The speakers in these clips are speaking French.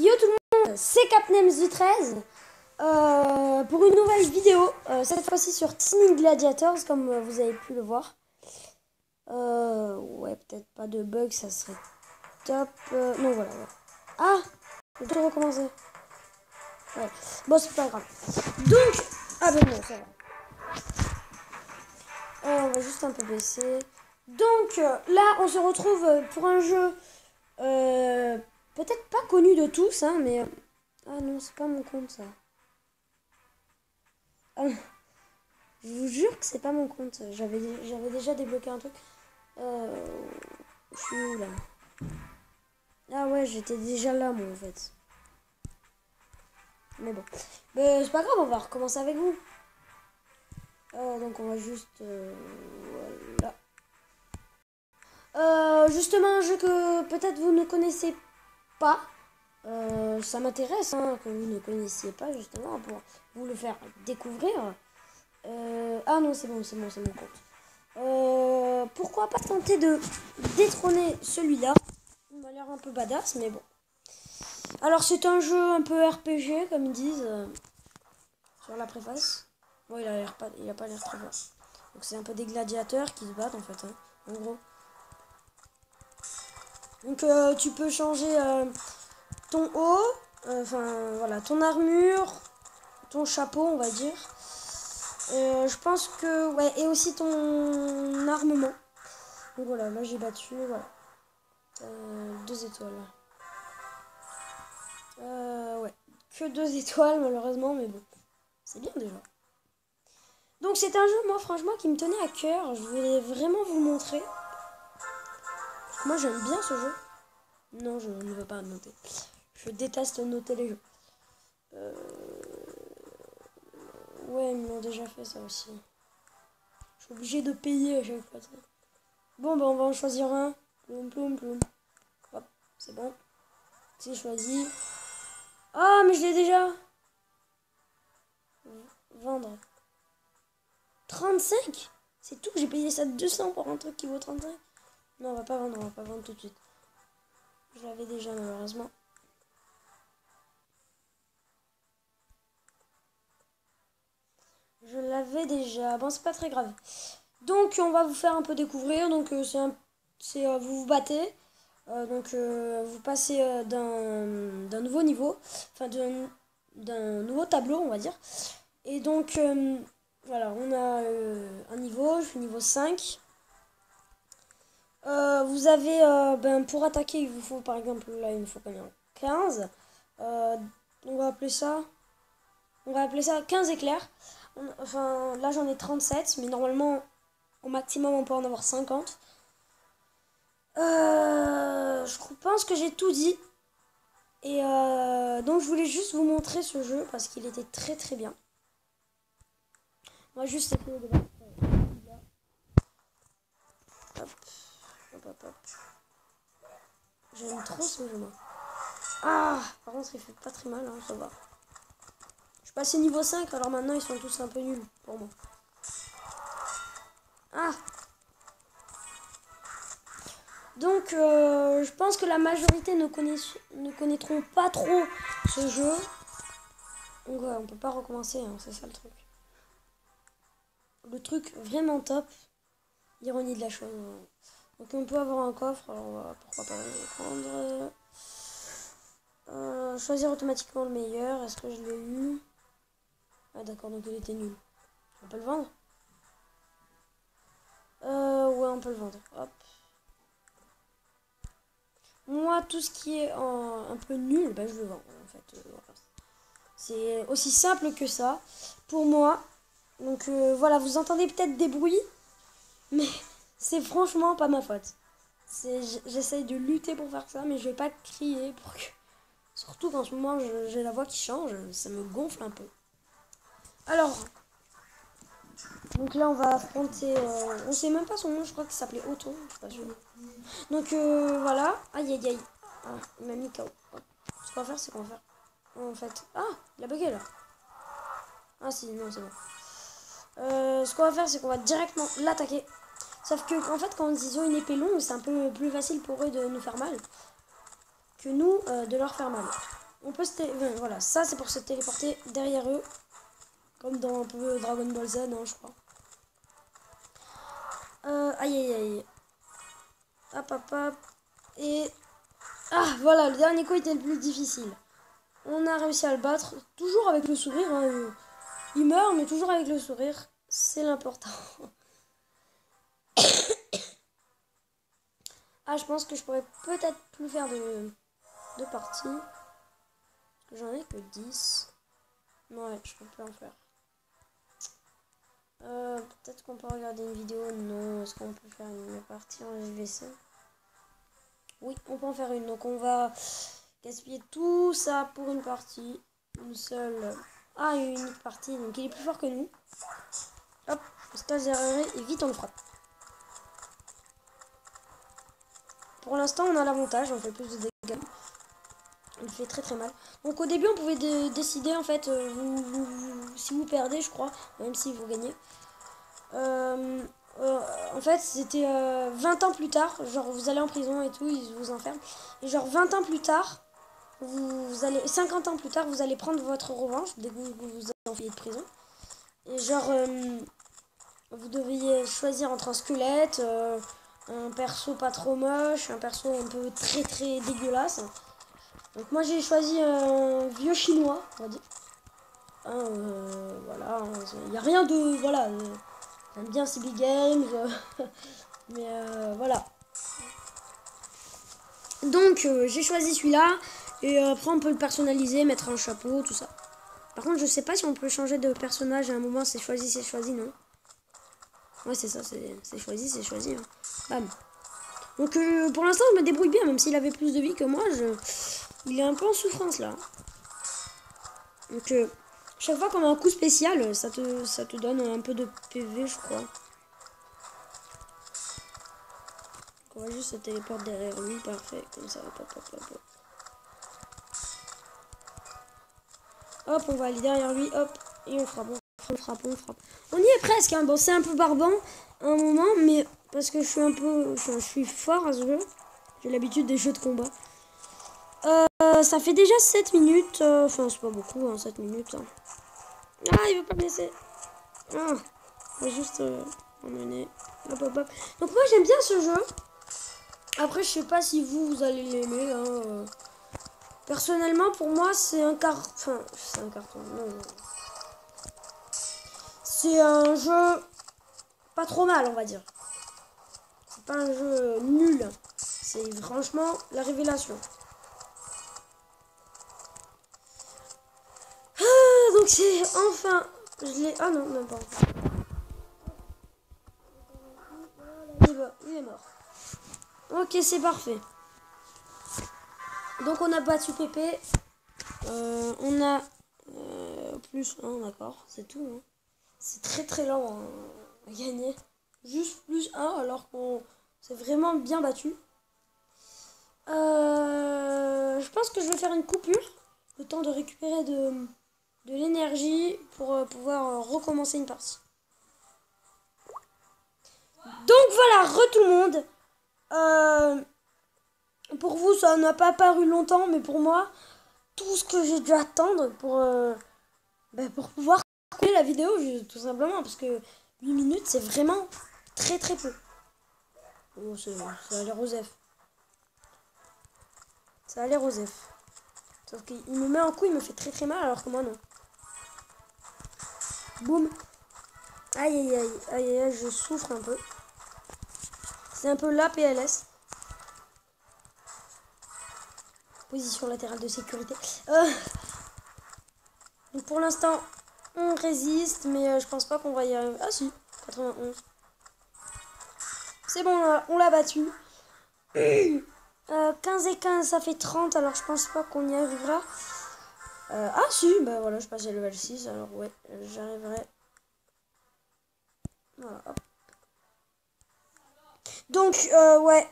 Yo tout le monde, c'est CapNems13 pour une nouvelle vidéo, cette fois-ci sur Tiny Gladiators comme vous avez pu le voir. Ouais, peut-être pas de bug, ça serait top. Non, voilà. Ouais. Ah, je vais tout recommencer. Ouais, bon, c'est pas grave. Donc, ah ben non, ça va. On va juste un peu baisser. Donc, là, on se retrouve pour un jeu peut-être pas connu de tous, hein, mais... Ah non, c'est pas mon compte, ça. Ah, je vous jure que c'est pas mon compte. J'avais déjà débloqué un truc. Je suis où, là? Ah ouais, j'étais déjà là, moi, en fait. Mais bon. Mais c'est pas grave, on va recommencer avec vous. Donc, on va juste... voilà. Justement, un jeu que peut-être vous ne connaissez pas. Ça m'intéresse hein, que vous ne connaissiez pas, justement, pour vous le faire découvrir. Ah non, c'est bon, c'est mon compte. Pourquoi pas tenter de détrôner celui-là? Il m'a l'air un peu badass, mais bon. Alors, c'est un jeu un peu RPG, comme ils disent sur la préface. Bon, il a pas l'air très fort. Donc, c'est un peu des gladiateurs qui se battent, en fait, hein, en gros. Donc, tu peux changer ton haut, enfin, voilà, ton armure, ton chapeau, on va dire. Je pense que... Ouais, et aussi ton armement. Donc voilà, là j'ai battu, voilà. 2 étoiles. Ouais, que 2 étoiles malheureusement, mais bon. C'est bien déjà. Donc c'est un jeu, moi franchement, qui me tenait à cœur. Je voulais vraiment vous montrer. Moi j'aime bien ce jeu. Non, je ne veux pas noter. Je déteste noter les jeux. Ouais, ils m'ont déjà fait ça aussi. Je suis obligé de payer à chaque fois. Bon, bah on va en choisir un. Ploum, ploum, ploum. Hop, c'est bon. C'est choisi. Ah, mais je l'ai déjà. Vendre. 35? C'est tout, j'ai payé ça 200 pour un truc qui vaut 35. Non, on va pas vendre tout de suite. Je l'avais déjà malheureusement. Je l'avais déjà. Bon, c'est pas très grave. Donc, on va vous faire un peu découvrir. Donc, vous vous battez. Vous passez d'un nouveau niveau. Enfin, d'un nouveau tableau, on va dire. Et donc, voilà, on a un niveau. Je suis niveau 5. Vous avez, pour attaquer, il vous faut, par exemple, là, il me faut combien? 15. On va appeler ça... On va appeler ça 15 éclairs. Enfin, là, j'en ai 37, mais normalement, au maximum, on peut en avoir 50. Je pense que j'ai tout dit. Et donc, je voulais juste vous montrer ce jeu, parce qu'il était très très bien. On va juste essayer de voir. Hop. Hop, hop, hop. J'aime trop ce jeu, moi. Ah, par contre, il fait pas très mal, hein, ça va. Je suis passé niveau 5, alors maintenant, ils sont tous un peu nuls pour moi. Ah. Donc, je pense que la majorité ne connaîtront pas trop ce jeu. Donc, ouais, on peut pas recommencer, hein, c'est ça le truc. Le truc vraiment top. Ironie de la chose. Donc, on peut avoir un coffre, alors pourquoi pas le prendre. Choisir automatiquement le meilleur. Est-ce que je l'ai eu? Ah, d'accord, donc il était nul. On peut le vendre? Ouais, on peut le vendre. Hop. Moi, tout ce qui est un peu nul, bah, je le vends, en fait. C'est aussi simple que ça, pour moi. Donc, voilà, vous entendez peut-être des bruits, mais c'est franchement pas ma faute. J'essaye de lutter pour faire ça, mais je vais pas crier pour que... Surtout qu'en ce moment, j'ai la voix qui change, ça me gonfle un peu. Alors, donc là, on va affronter... on sait même pas son nom, je crois qu'il s'appelait Otto, je suis pas sûre. Donc, voilà. Aïe, aïe, aïe. Ah, il m'a mis KO. Ce qu'on va faire, c'est qu'on va faire... En fait... Ah, il a bugué, là. Ah, si, non, c'est bon. Ce qu'on va faire, c'est qu'on va directement l'attaquer. Sauf que, en fait, quand ils ont une épée longue, c'est un peu plus facile pour eux de nous faire mal que nous de leur faire mal. On peut voilà, ça c'est pour se téléporter derrière eux. Comme dans un peu Dragon Ball Z, hein, je crois. Aïe aïe aïe. Hop hop hop. Et... Ah voilà, le dernier coup était le plus difficile. On a réussi à le battre. Toujours avec le sourire. Hein. Il meurt, mais toujours avec le sourire. C'est l'important. Ah, je pense que je pourrais peut-être plus faire de parties. Parce que j'en ai que 10. Ouais, je peux plus en faire. Peut-être qu'on peut regarder une vidéo. Non, est-ce qu'on peut faire une partie en SVC? Oui, on peut en faire une. Donc on va gaspiller tout ça pour une partie. Une seule. Ah, une unique partie. Donc il est plus fort que nous. Hop, stage d'arrêt et vite on le frappe. Pour l'instant, on a l'avantage. On fait plus de dégâts. On fait très très mal. Donc au début, on pouvait décider en fait, si vous perdez, je crois, même si vous gagnez. En fait, c'était 20 ans plus tard, genre vous allez en prison et tout, ils vous enferment. Et genre 20 ans plus tard, vous allez 50 ans plus tard, vous allez prendre votre revanche dès que vous êtes enfilé de prison. Et genre, vous deviez choisir entre un squelette, un perso pas trop moche, un perso un peu très très dégueulasse. Donc moi j'ai choisi un vieux chinois, on va dire. Voilà, il n'y a rien de... Voilà, j'aime bien CB Games, mais voilà. Donc j'ai choisi celui-là, et après on peut le personnaliser, mettre un chapeau, tout ça. Par contre je sais pas si on peut changer de personnage à un moment, c'est choisi, non? Ouais c'est ça, c'est choisi. Hein. Bam. Donc pour l'instant je me débrouille bien, même s'il avait plus de vie que moi, il est un peu en souffrance là. Donc chaque fois qu'on a un coup spécial, ça te donne un peu de PV, je crois. Donc on va juste se téléporter derrière lui, parfait, comme ça, hop, hop, hop, hop. Hop, on va aller derrière lui, hop, et on frappe, on frappe. On y est presque, hein. Bon, c'est un peu barbant à un moment, mais parce que je suis fort à ce jeu. J'ai l'habitude des jeux de combat. Ça fait déjà 7 minutes, enfin c'est pas beaucoup, hein, 7 minutes. Hein. Ah, il veut pas me laisser. Ah, on va juste emmener. Hop, hop, hop. Donc moi j'aime bien ce jeu. Après, je sais pas si vous allez l'aimer. Hein. Personnellement, pour moi, c'est un carton. Enfin, c'est un carton. Non. C'est un jeu pas trop mal, on va dire. C'est pas un jeu nul. C'est franchement la révélation. Ah, donc c'est enfin... Je l'ai... Ah non, même pas encore. Il est mort. Ok, c'est parfait. Donc on a battu Pépé. On a plus 1, d'accord, c'est tout. Hein. C'est très très lent hein, à gagner. Juste plus 1 alors qu'on s'est vraiment bien battu. Je pense que je vais faire une coupure. Le temps de récupérer de l'énergie pour pouvoir recommencer une partie. Donc voilà, tout le monde. Pour vous, ça n'a pas paru longtemps, mais pour moi, tout ce que j'ai dû attendre pour pouvoir couper la vidéo, tout simplement, parce que 8 minutes, c'est vraiment très très peu. Oh, ça a l'air Osef. Ça a l'air Osef. Sauf qu'il me met un coup, il me fait très très mal, alors que moi non. Boum. Aïe aïe aïe, aïe aïe, je souffre un peu. C'est un peu la PLS. Position latérale de sécurité. Donc pour l'instant, on résiste, mais je pense pas qu'on va y arriver. Ah si, 91. C'est bon, on l'a battu. 15 et 15, ça fait 30, alors je pense pas qu'on y arrivera. Ah si, bah voilà, je passe à level 6, alors ouais, j'arriverai. Voilà, hop. Donc, ouais.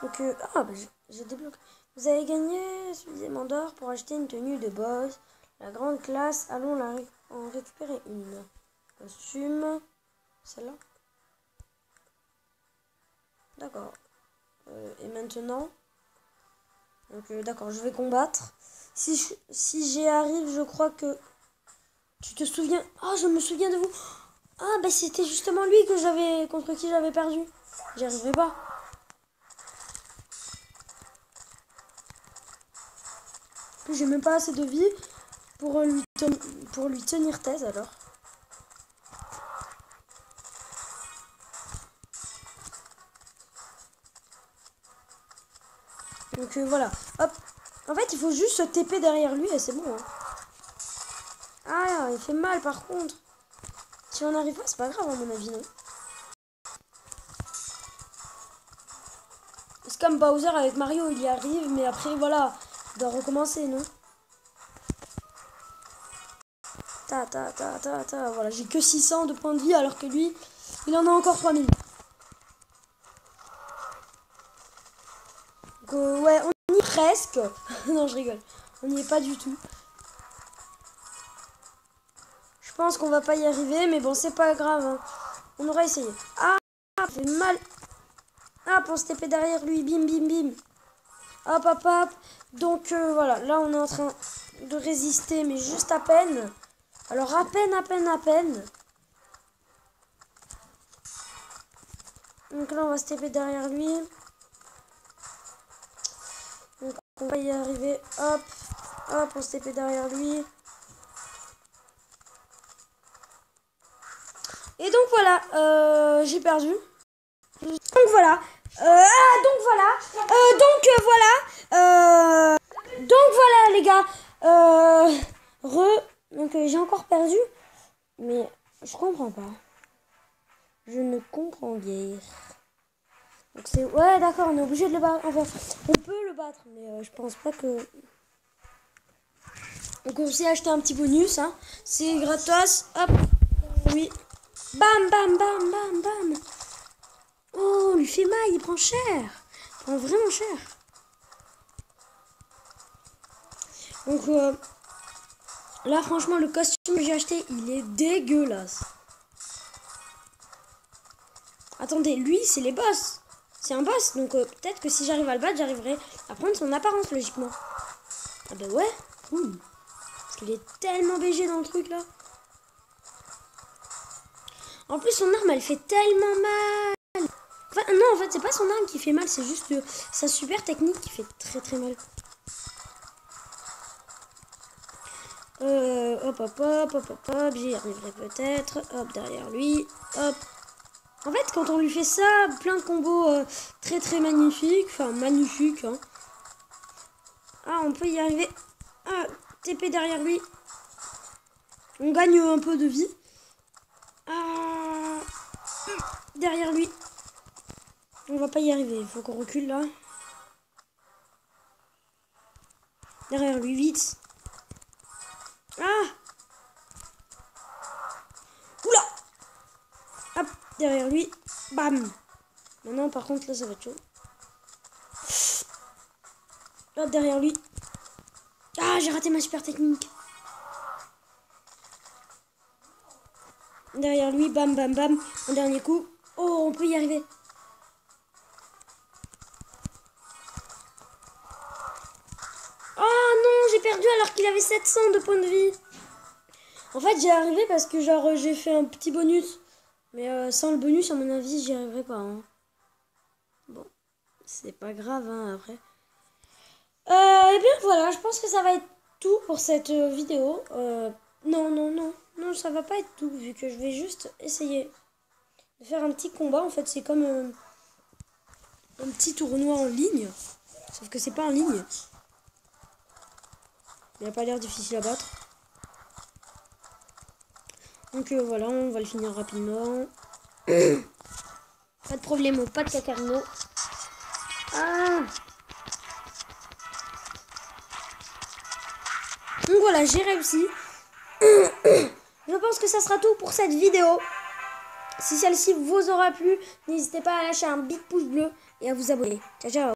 Donc, bah, j'ai débloqué. Vous avez gagné suffisamment d'or pour acheter une tenue de boss. La grande classe, allons en récupérer une. Costume. Celle-là. D'accord. Et maintenant, Donc d'accord, je vais combattre. Si j'y arrive, je crois que... Tu te souviens? Oh, je me souviens de vous. Ah, bah c'était justement lui contre qui j'avais perdu. J'y arriverai pas. En plus, j'ai même pas assez de vie pour lui tenir tête alors. Donc voilà. Hop. En fait, il faut juste se TP derrière lui et c'est bon. Hein. Ah, il fait mal par contre. Si on n'arrive pas, c'est pas grave à mon avis, non? C'est comme Bowser avec Mario, il y arrive, mais après, voilà, il doit recommencer, non? Voilà, j'ai que 600 de points de vie, alors que lui, il en a encore 3000. Donc, ouais, on y est presque. Non, je rigole. On n'y est pas du tout. Je pense qu'on va pas y arriver, mais bon, c'est pas grave. Hein. On aura essayé. Ah, ça fait mal. Ah, pour se taper derrière lui. Bim, bim, bim. Hop, hop, hop. Donc, voilà. Là, on est en train de résister, mais juste à peine. Alors, à peine. Donc là, on va se taper derrière lui. Donc, on va y arriver. Hop, hop, on se taper derrière lui. Et donc voilà, j'ai perdu. Donc voilà. Donc voilà les gars. Donc j'ai encore perdu. Mais je comprends pas. Je ne comprends guère. Donc c'est... Ouais d'accord, on est obligé de le battre. Enfin, on peut le battre. Mais je pense pas que... Donc on s'est acheté un petit bonus. Hein. C'est gratos. Hop. Oui. Bam, bam, bam, bam, bam. Oh, lui fait mal, il prend cher. Il prend vraiment cher. Donc, là, franchement, le costume que j'ai acheté, il est dégueulasse. Attendez, lui, c'est les boss. C'est un boss, donc peut-être que si j'arrive à le battre, j'arriverai à prendre son apparence, logiquement. Ah bah ouais, cool. Parce qu'il est tellement BG dans le truc, là. En plus, son arme, elle fait tellement mal. Enfin, non, en fait, c'est pas son arme qui fait mal, c'est juste sa super technique qui fait très très mal. Hop, j'y arriverai peut-être. Hop, derrière lui. Hop. En fait, quand on lui fait ça, plein de combos très très magnifiques. Enfin, magnifiques. Hein. Ah, on peut y arriver. Ah, TP derrière lui. On gagne un peu de vie. Ah, derrière lui. On va pas y arriver. Il faut qu'on recule là. Derrière lui, vite. Ah! Oula! Hop, derrière lui. Bam! Maintenant, par contre, là, ça va être chaud. Là, derrière lui. Ah, j'ai raté ma super technique. Derrière lui, bam, bam, bam. Un dernier coup. Oh, on peut y arriver. Oh non, j'ai perdu alors qu'il avait 700 de points de vie. En fait, j'y arrivé parce que genre j'ai fait un petit bonus. Mais sans le bonus, à mon avis, j'y arriverai pas. Hein. Bon, c'est pas grave hein, après. Et bien voilà, je pense que ça va être tout pour cette vidéo. Non, ça va pas être tout vu que je vais juste essayer de faire un petit combat. En fait, c'est comme un petit tournoi en ligne. Sauf que c'est pas en ligne. Il a pas l'air difficile à battre. Donc voilà, on va le finir rapidement. Pas de problème, pas de cacarino. Ah! Donc voilà, j'ai réussi. Je pense que ça sera tout pour cette vidéo. Si celle-ci vous aura plu, n'hésitez pas à lâcher un big pouce bleu et à vous abonner. Ciao, ciao!